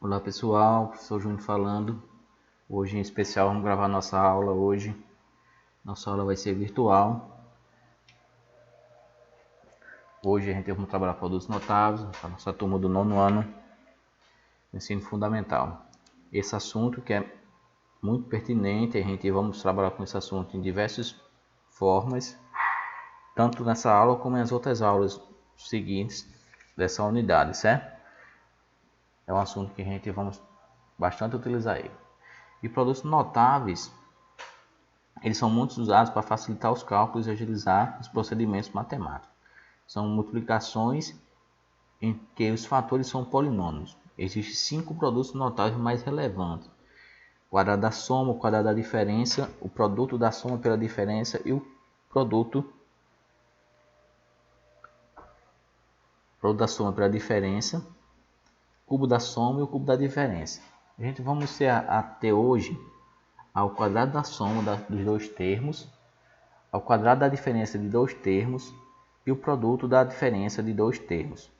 Olá pessoal, professor Júnior falando. Hoje em especial vamos gravar nossa aula hoje. Nossa aula vai ser virtual. Hoje a gente vai trabalhar produtos notáveis, a nossa turma do 9º ano, ensino fundamental. Esse assunto que é muito pertinente, a gente vamos trabalhar com esse assunto em diversas formas, tanto nessa aula como nas outras aulas seguintes dessa unidade, certo? É um assunto que a gente vamos bastante utilizar ele. E produtos notáveis, eles são muito usados para facilitar os cálculos e agilizar os procedimentos matemáticos. São multiplicações em que os fatores são polinômios. Existem 5 produtos notáveis mais relevantes: o quadrado da soma, o quadrado da diferença, o produto da soma pela diferença e o produto da soma pela diferença, cubo da soma e o cubo da diferença. A gente vamos ter até hoje ao quadrado da soma dos dois termos, ao quadrado da diferença de dois termos e o produto da diferença de dois termos.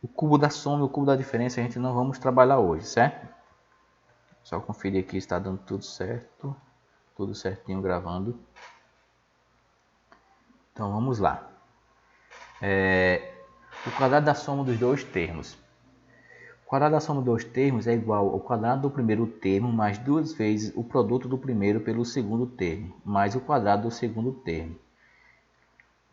O cubo da soma e o cubo da diferença a gente não vamos trabalhar hoje, certo? Só conferir aqui se está dando tudo certo, tudo certinho gravando. Então vamos lá. O quadrado da soma dos dois termos. O quadrado da soma dos dois termos é igual ao quadrado do primeiro termo mais 2 vezes o produto do primeiro pelo segundo termo, mais o quadrado do segundo termo.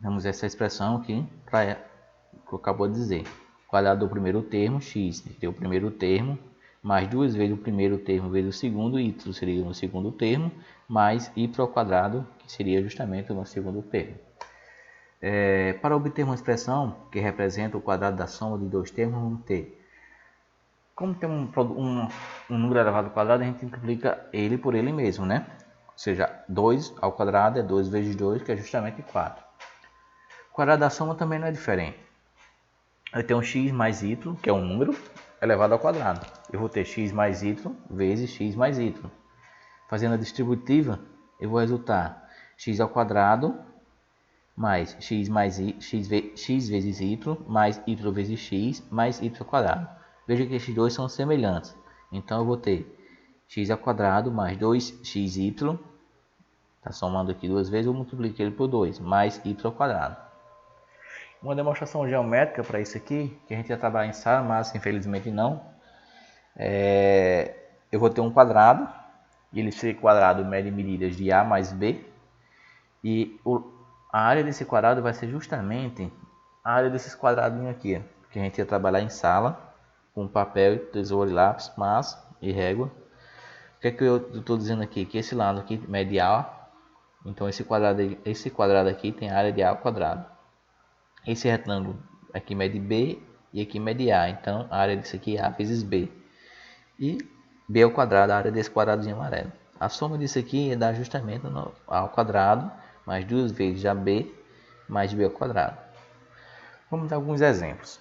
Temos essa expressão aqui para que eu acabo de dizer. O quadrado do primeiro termo, x, tem o primeiro termo, mais 2 vezes o primeiro termo vezes o segundo, y seria no segundo termo, mais y ao quadrado, que seria justamente no segundo termo. Para obter uma expressão que representa o quadrado da soma de dois termos, vamos ter, como tem um número elevado ao quadrado, a gente multiplica ele por ele mesmo, né? Ou seja, 2 ao quadrado é 2 vezes 2, que é justamente 4. O quadrado da soma também não é diferente. Eu tenho x mais y, que é um número elevado ao quadrado. Eu vou ter x mais y vezes x mais y. Fazendo a distributiva, eu vou resultar x ao quadrado mais x vezes y mais y vezes x mais y ao quadrado. Veja que esses dois são semelhantes. Então eu vou ter x ao quadrado mais 2xy. Está somando aqui duas vezes, eu multiplico ele por 2, mais y ao quadrado. Uma demonstração geométrica para isso aqui, que a gente ia trabalhar em sala, mas infelizmente não. Eu vou ter um quadrado, e ele ser quadrado mede medidas de A mais B. E a área desse quadrado vai ser justamente a área desses quadradinhos aqui, que a gente ia trabalhar em sala, com papel, tesoura e lápis, massa e régua. O que é que eu estou dizendo aqui? Que esse lado aqui mede A, então esse quadrado aqui tem a área de A ao quadrado. Esse retângulo aqui mede B e aqui mede A, então a área disso aqui é A vezes B. E B ao quadrado, a área desse quadradinho amarelo. A soma disso aqui dá justamente A ao quadrado, mais 2 vezes AB, mais B ao quadrado. Vamos dar alguns exemplos.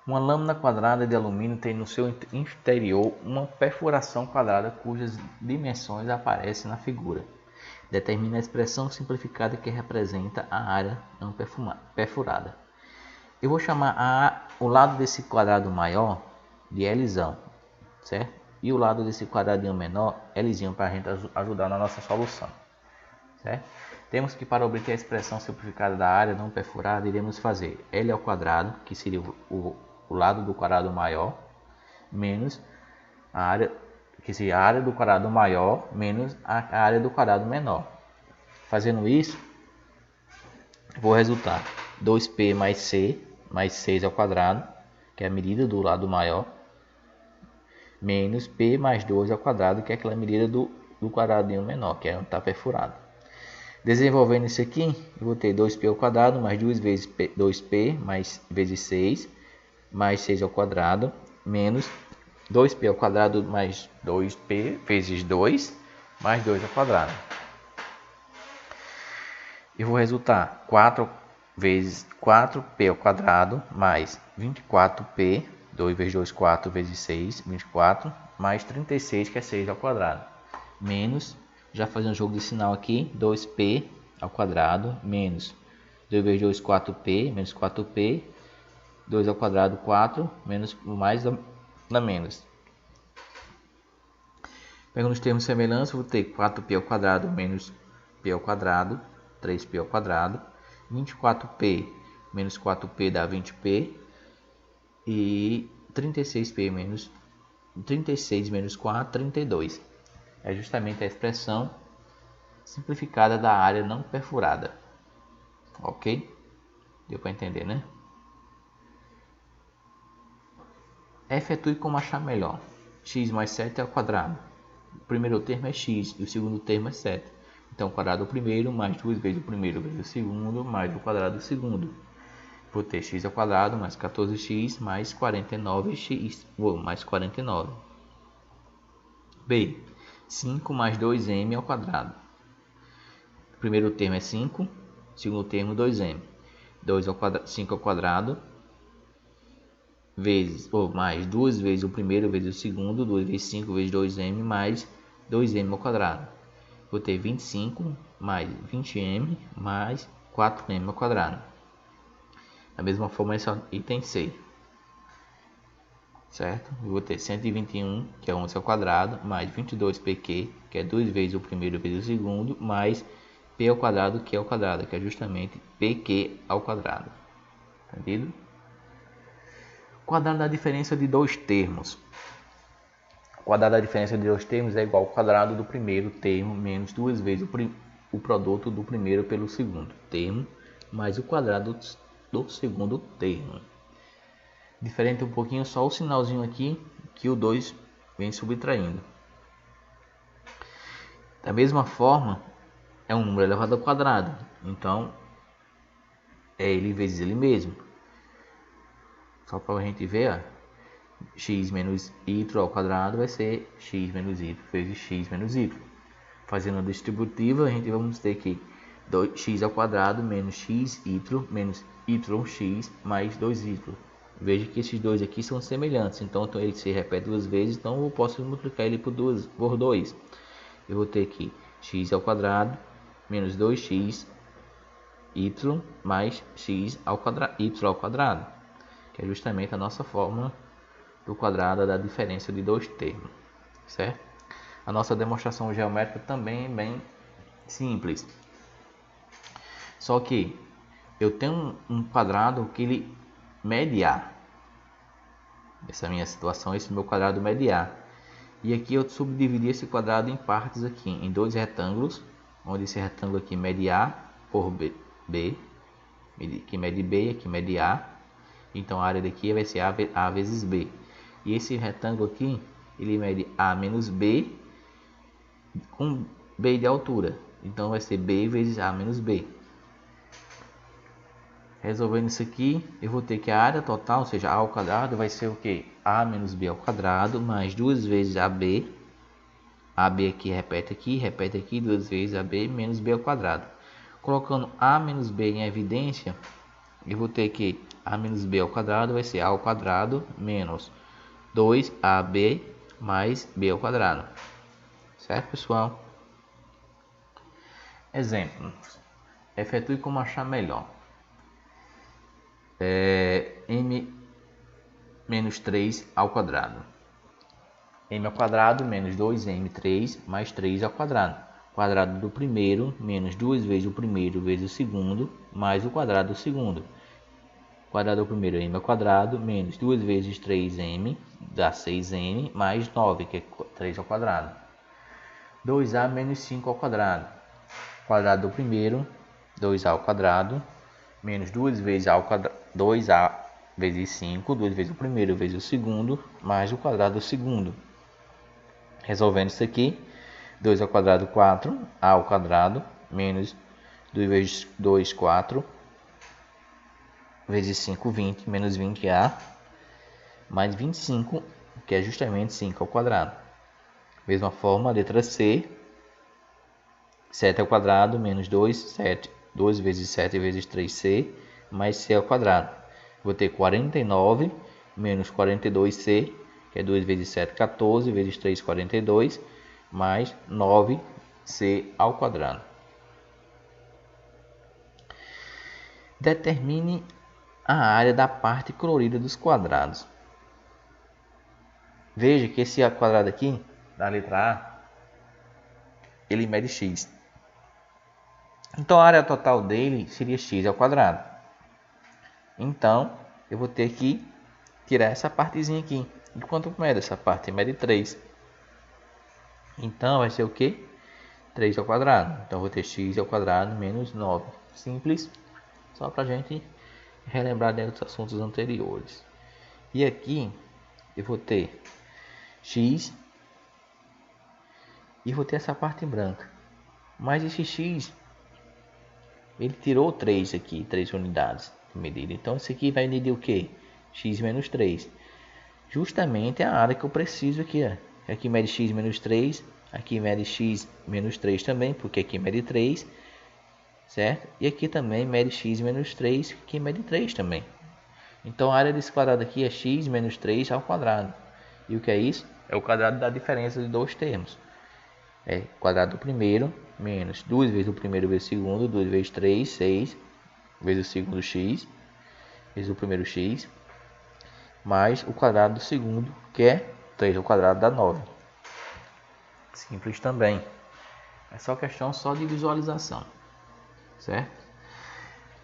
Uma lâmina quadrada de alumínio tem no seu interior uma perfuração quadrada cujas dimensões aparecem na figura. Determina a expressão simplificada que representa a área não perfurada. Eu vou chamar o lado desse quadrado maior de Lzão, certo? E o lado desse quadradinho menor, Lzinho, para a gente ajudar na nossa solução, certo? Temos que, para obter a expressão simplificada da área não perfurada, iremos fazer L ao quadrado, que seria o lado do quadrado maior, menos a área, que seria a área do quadrado maior, menos a área do quadrado menor. Fazendo isso, vou resultar 2p mais c, mais 6 ao quadrado, que é a medida do lado maior, menos p mais 2 ao quadrado, que é aquela medida do quadradinho menor, que é onde está perfurado. Desenvolvendo isso aqui, eu vou ter 2p ao quadrado mais 2 vezes 2p mais vezes 6, mais 6 ao quadrado, menos 2p ao quadrado mais 2p vezes 2, mais 2 ao quadrado. Eu vou resultar 4 vezes 4p ao quadrado, mais 24p, 2 vezes 2, 4 vezes 6, 24, mais 36, que é 6 ao quadrado, menos, já fazendo um jogo de sinal aqui, 2p ao quadrado, menos 2 vezes 2, 4p, menos 4p, 2 ao quadrado, 4, menos o mais dá menos. Pegando os termos de semelhança, vou ter 4p ao quadrado menos p ao quadrado, 3p ao quadrado, 24p menos 4p dá 20p, e 36p menos 36 menos 4, 32. É justamente a expressão simplificada da área não perfurada. Ok? Deu para entender, né? Efetue como achar melhor. X mais 7 ao quadrado. O primeiro termo é x e o segundo termo é 7. Então, o quadrado do primeiro mais 2 vezes o primeiro vezes o segundo mais o quadrado do segundo. Vou ter x ao quadrado mais 14x mais 49x mais 49. B. 5 mais 2m ao quadrado. O primeiro termo é 5, o segundo termo 2m. 5 ao quadrado vezes, ou mais 2 vezes o primeiro vezes o segundo, 2 vezes 5 vezes 2m mais 2m ao quadrado. Vou ter 25 mais 20m mais 4m ao quadrado. Da mesma forma, esse item C. Certo? Eu vou ter 121, que é 11 ao quadrado, mais 22pq, que é 2 vezes o primeiro vezes o segundo, mais p ao quadrado, que é justamente pq ao quadrado. Entendido? Quadrado da diferença de dois termos. O quadrado da diferença de dois termos é igual ao quadrado do primeiro termo menos 2 vezes o produto do primeiro pelo segundo termo, mais o quadrado do segundo termo. Diferente um pouquinho só o sinalzinho aqui, que o 2 vem subtraindo. Da mesma forma, é um número elevado ao quadrado, então é ele vezes ele mesmo. Só para a gente ver, ó, x menos y ao quadrado vai ser x menos y vezes x menos y. Fazendo a distributiva, a gente vamos ter que 2x ao quadrado menos xy menos yx mais 2y. Veja que esses dois aqui são semelhantes, então ele se repete duas vezes, então eu posso multiplicar ele por 2. Eu vou ter aqui x ao quadrado menos 2x y mais x ao quadrado, y ao quadrado, que é justamente a nossa fórmula do quadrado da diferença de dois termos, certo? A nossa demonstração geométrica também é bem simples, só que eu tenho um quadrado que ele mede A. Essa minha situação, esse meu quadrado mede A. E aqui eu subdividi esse quadrado em partes aqui, em dois retângulos, onde esse retângulo aqui mede A por B, que mede B e aqui mede A. Então a área daqui vai ser A vezes B. E esse retângulo aqui, ele mede A menos B com B de altura. Então vai ser B vezes A menos B. Resolvendo isso aqui, eu vou ter que a área total, ou seja, A ao quadrado, vai ser o que? A menos B ao quadrado, mais 2 vezes AB. AB aqui, repete aqui, 2 vezes AB menos B ao quadrado. Colocando A menos B em evidência, eu vou ter que A menos B ao quadrado vai ser A ao quadrado menos 2AB mais B ao quadrado. Certo, pessoal? Exemplo. Efetue como achar melhor. M menos 3 ao quadrado. M ao quadrado menos 2m3 mais 3 ao quadrado. Quadrado do primeiro menos 2 vezes o primeiro vezes o segundo mais o quadrado do segundo. Quadrado do primeiro m ao quadrado menos 2 vezes 3m dá 6n mais 9, que é 3 ao quadrado. 2a menos 5 ao quadrado. Quadrado do primeiro, 2a ao quadrado menos 2 vezes a ao quadrado, 2a vezes 5, 2 vezes o primeiro vezes o segundo, mais o quadrado do segundo. Resolvendo isso aqui, 2 ao quadrado, 4, a ao quadrado, menos 2 vezes 2, 4, vezes 5, 20, menos 20a, mais 25, que é justamente 5 ao quadrado. Mesma forma, a letra C, 7 ao quadrado, menos 2, 7, 2 vezes 7 vezes 3c, mais c ao quadrado. Vou ter 49 menos 42c, que é 2 vezes 7, 14, vezes 3, 42, mais 9c ao quadrado. Determine a área da parte colorida dos quadrados. Veja que esse quadrado aqui, da letra A, ele mede x. Então a área total dele seria x ao quadrado. Então eu vou ter que tirar essa partezinha aqui. E quanto mede essa parte? Mede 3. Então vai ser o que? 3 ao quadrado. Então eu vou ter x ao quadrado menos 9. Simples. Só para a gente relembrar dentro dos assuntos anteriores. E aqui eu vou ter x e vou ter essa parte branca. Mas esse x, ele tirou 3 aqui, 3 unidades de medida. Então isso aqui vai medir o que? X menos 3. Justamente a área que eu preciso aqui. Ó. Aqui mede x menos 3. Aqui mede x menos 3 também, porque aqui mede 3. Certo? E aqui também mede x menos 3, que mede 3 também. Então a área desse quadrado aqui é x menos 3 ao quadrado. E o que é isso? É o quadrado da diferença de dois termos. É o quadrado do primeiro menos 2 vezes o primeiro vezes o segundo, 2 vezes 3, 6, vezes o segundo x, vezes o primeiro x, mais o quadrado do segundo, que é 3 ao quadrado dá 9. Simples também. É só questão de visualização. Certo?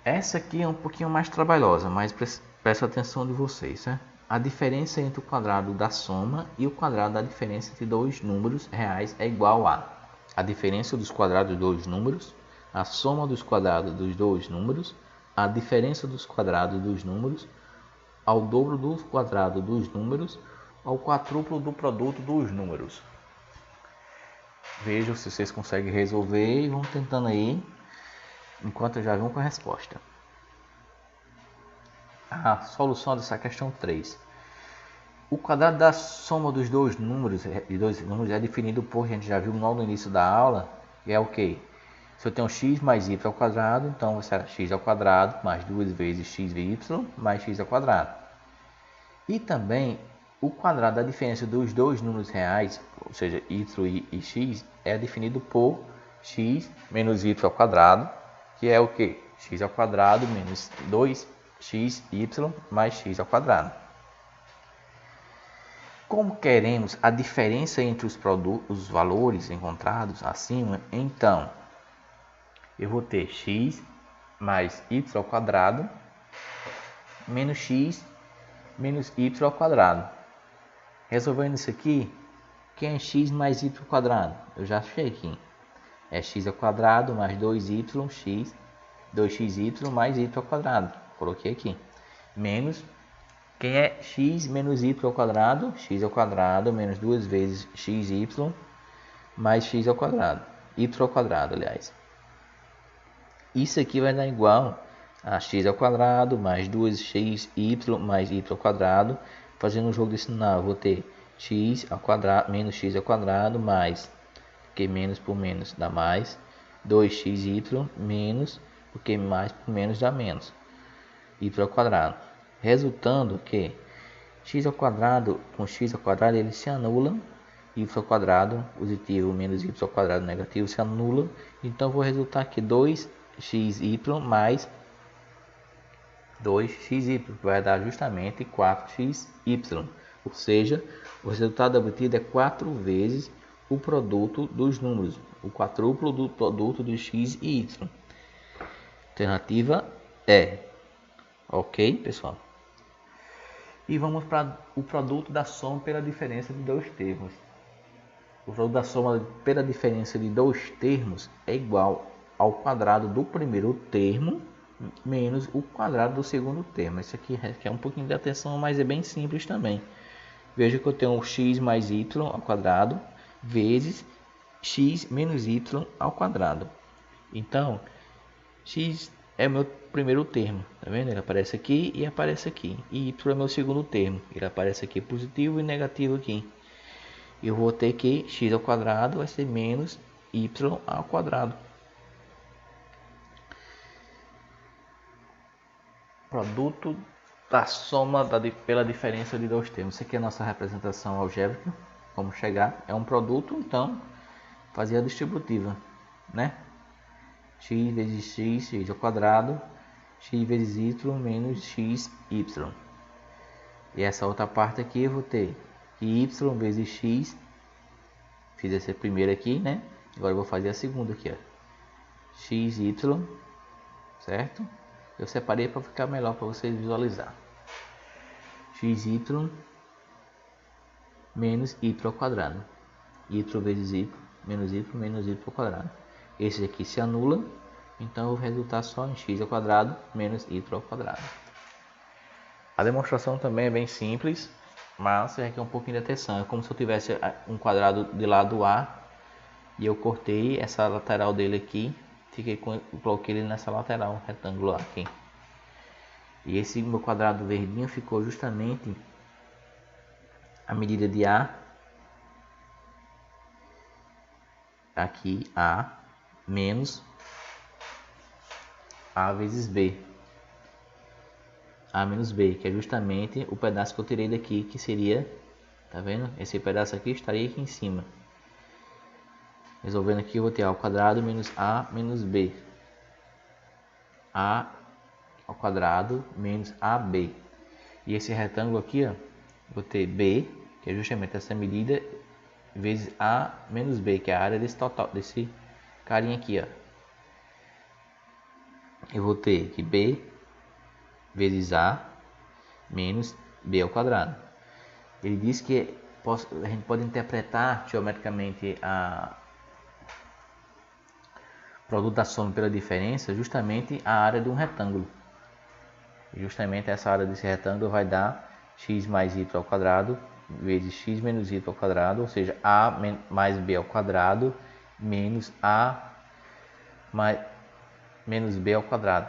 Essa aqui é um pouquinho mais trabalhosa, mas presta atenção de vocês, certo? A diferença entre o quadrado da soma e o quadrado da diferença de dois números reais é igual a diferença dos quadrados dos dois números, a soma dos quadrados dos dois números, a diferença dos quadrados dos números, ao dobro do quadrado dos números, ao quadrúplo do produto dos números. Vejam se vocês conseguem resolver e vão tentando aí, enquanto eu já venho com a resposta. A solução dessa questão 3. O quadrado da soma dos dois números é definido por, a gente já viu logo no início da aula, que é o que? Se eu tenho x mais y ao quadrado, então vai ser x ao quadrado mais 2 vezes xy mais x ao quadrado. E também o quadrado da diferença dos dois números reais, ou seja, y e x, é definido por x menos y ao quadrado, que é o que? X ao quadrado menos 2xy mais x ao quadrado. Como queremos a diferença entre os valores encontrados acima, então eu vou ter x mais y ao quadrado menos x menos y ao quadrado. Resolvendo isso aqui, quem é x mais y ao quadrado? Eu já achei aqui. É x ao quadrado mais 2y, 2xy mais y ao quadrado. Coloquei aqui. Menos, quem é x menos y ao quadrado? X ao quadrado menos 2 vezes xy mais x ao quadrado. Y ao quadrado, aliás. Isso aqui vai dar igual a x ao quadrado mais 2xy mais y ao quadrado. Fazendo um jogo de sinal, eu vou ter x ao quadrado menos x ao quadrado mais, porque menos por menos dá mais, 2xy menos, porque mais por menos dá menos, y ao quadrado. Resultando que x ao quadrado com x ao quadrado eles se anulam, y ao quadrado positivo menos y ao quadrado negativo se anulam. Então vou resultar aqui 2xy mais 2xy, que vai dar justamente 4xy. Ou seja, o resultado obtido é 4 vezes o produto dos números, o quadrúplo do produto de x e y. Alternativa é. Ok, pessoal? E vamos para o produto da soma pela diferença de dois termos. O produto da soma pela diferença de dois termos é igual ao quadrado do primeiro termo menos o quadrado do segundo termo. Isso aqui requer um pouquinho de atenção, mas é bem simples também. Veja que eu tenho x mais y ao quadrado vezes x menos y ao quadrado. Então, x é o meu primeiro termo, tá vendo? Ele aparece aqui e aparece aqui. E y é meu segundo termo, ele aparece aqui positivo e negativo aqui. Eu vou ter que x ao quadrado vai ser menos y ao quadrado. Produto da soma pela diferença de dois termos. Isso aqui é a nossa representação algébrica. Como chegar? É um produto, então fazer a distributiva, né? X vezes x, x ao quadrado, x vezes y menos xy. E essa outra parte aqui eu vou ter que y vezes x, fiz essa primeira aqui, né? Agora eu vou fazer a segunda aqui, ó. xy, certo? Eu separei para ficar melhor para vocês visualizar. xy menos y ao quadrado. Y vezes y menos y ao quadrado. Esse aqui se anula, então eu vou resultar só em x ao quadrado menos y ao quadrado. A demonstração também é bem simples, mas requer um pouquinho de atenção. É como se eu tivesse um quadrado de lado A e eu cortei essa lateral dele aqui, coloquei ele nessa lateral retangular aqui. E esse meu quadrado verdinho ficou justamente a medida de A, aqui A, menos A vezes B. A menos B, que é justamente o pedaço que eu tirei daqui, que seria, tá vendo? Esse pedaço aqui estaria aqui em cima. Resolvendo aqui, eu vou ter A ao quadrado menos A menos B. A ao quadrado menos AB. E esse retângulo aqui, ó, vou ter B, que é justamente essa medida, vezes A menos B, que é a área desse total, desse carinha aqui, ó. Eu vou ter que B vezes A menos B ao quadrado. Ele diz que a gente pode interpretar geometricamente a produto da soma pela diferença justamente a área de um retângulo. Justamente essa área desse retângulo vai dar x mais y ao quadrado vezes x menos y ao quadrado, ou seja, a mais b ao quadrado menos a menos b ao quadrado.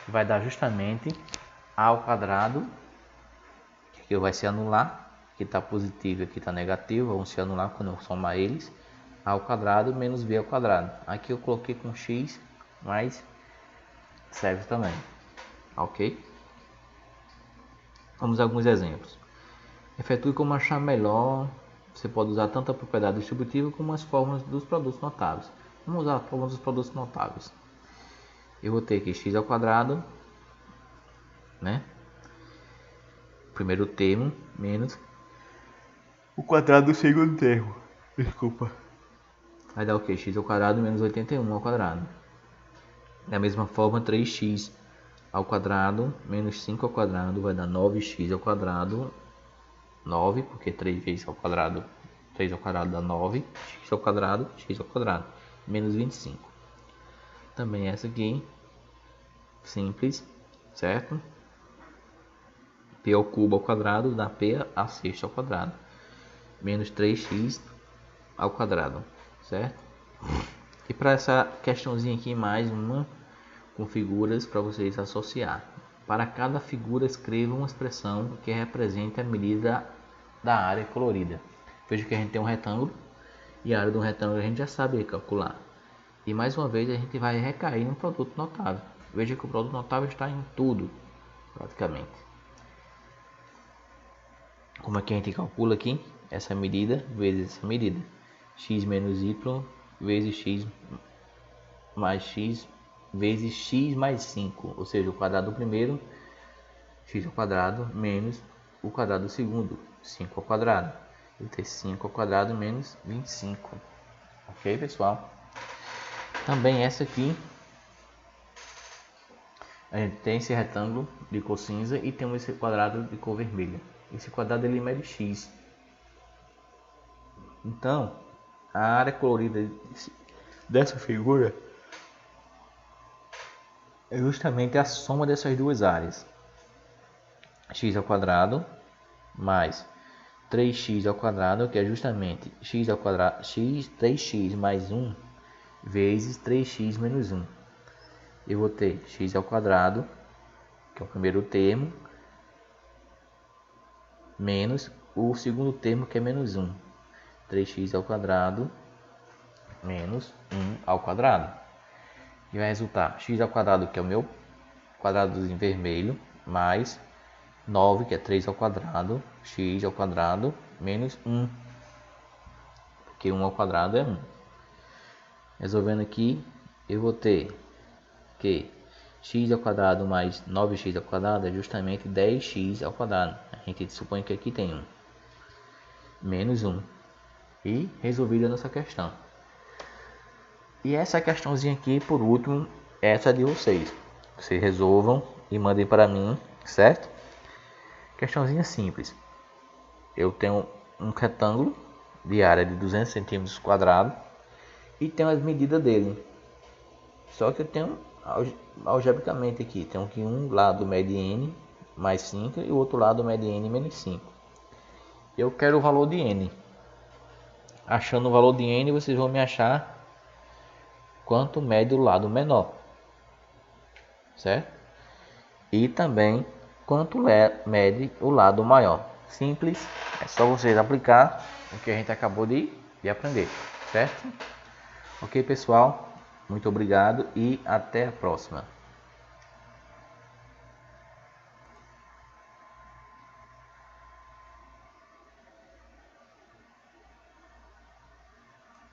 Vai dar justamente a ao quadrado, que aqui vai se anular, aqui está positivo e aqui está negativo, vão se anular quando eu somar eles, a ao quadrado menos b ao quadrado. Aqui eu coloquei com x, mas serve também, ok? Vamos a alguns exemplos. Efetue como achar melhor. Você pode usar tanto a propriedade distributiva como as formas dos produtos notáveis. Vamos usar a forma dos produtos notáveis. Eu vou ter aqui x ao quadrado, né? Primeiro termo menos o quadrado do segundo termo. Desculpa. Vai dar o que? X ao quadrado menos 81 ao quadrado. Da mesma forma, 3x ao quadrado menos 5 ao quadrado vai dar 9x ao quadrado. 9, porque 3 vezes ao quadrado, 3 ao quadrado dá 9, x ao quadrado, menos 25. Também essa aqui, simples, certo? P ao cubo ao quadrado dá P a sexta ao quadrado, menos 3x ao quadrado, certo? E para essa questãozinha aqui, mais uma com figuras para vocês associar. Para cada figura, escreva uma expressão que represente a medida da área colorida. Veja que a gente tem um retângulo e a área do retângulo a gente já sabe calcular. E mais uma vez a gente vai recair no produto notável. Veja que o produto notável está em tudo, praticamente. Como é que a gente calcula aqui? Essa medida vezes essa medida. X menos y vezes x mais x vezes x mais 5, ou seja, o quadrado do primeiro, x ao quadrado, menos o quadrado do segundo, 5 ao quadrado. Eu ter 5 ao quadrado menos 25. Ok, pessoal? Também essa aqui, a gente tem esse retângulo de cor cinza e temos esse quadrado de cor vermelha. Esse quadrado ele mede x. Então, a área colorida dessa figura é justamente a soma dessas duas áreas. X ao quadrado mais 3x ao quadrado, que é justamente x ao quadrado, 3x mais 1 vezes 3x menos 1. Eu vou ter x ao quadrado, que é o primeiro termo, menos o segundo termo, que é menos 1. 3x ao quadrado menos 1 ao quadrado. E vai resultar x ao quadrado, que é o meu quadradozinho vermelho, mais 9, que é 3 ao quadrado, x ao quadrado, menos 1. Porque 1 ao quadrado é 1. Resolvendo aqui, eu vou ter que x ao quadrado mais 9x ao quadrado é justamente 10x ao quadrado. A gente supõe que aqui tem 1 menos 1 e resolvida a nossa questão. E essa questãozinha aqui, por último, essa é de vocês. Vocês resolvam e mandem para mim, certo? Questãozinha simples. Eu tenho um retângulo de área de 200 centímetros quadrados e tenho as medidas dele. Só que eu tenho algebricamente aqui, tenho que um lado mede n mais 5 e o outro lado mede n menos 5. Eu quero o valor de n. Achando o valor de n, vocês vão me achar quanto mede o lado menor, certo? E também quanto mede o lado maior. Simples, é só vocês aplicar o que a gente acabou de aprender, certo? Ok, pessoal? Muito obrigado e até a próxima.